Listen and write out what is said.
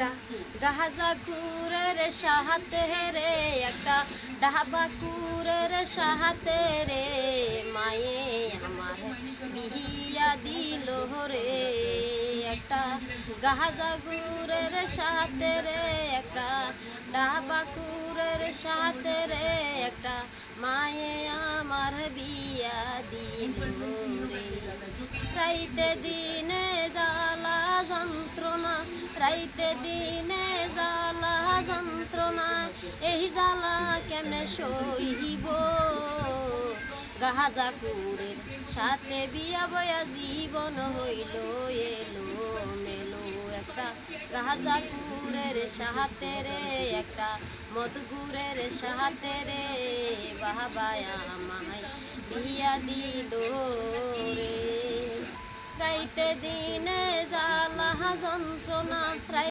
একটা গাহাজাকুরের সাহাতে রে, একটা ডাহাবাকুরের সাহাতে রে, মায়ে আমার বিহিয়া দিল রে। একটা গাহাজাগুরের সাথে রে, একটা ডাহাবাকুরের সাথে রে, একটা মায়ে আমার বিয়া দিল রে। রাইতে দিনে জ্বালা যন্ত্রণা, রাইতে দিনে জ্বালা যন্ত্রণা, এই জ্বালা কেমনে সইব। গাহাজাকুরের সাথে বিয়া বয়া জীবন হইল এলো মেলো। একটা গাহাজাকুরের সাথে রে, একটা মধুগুরের সাথে রে, বাহাবায়া আমায় বিয়া দিল রে। রাইতে দিনে জ্বালা যন্ত্রণা।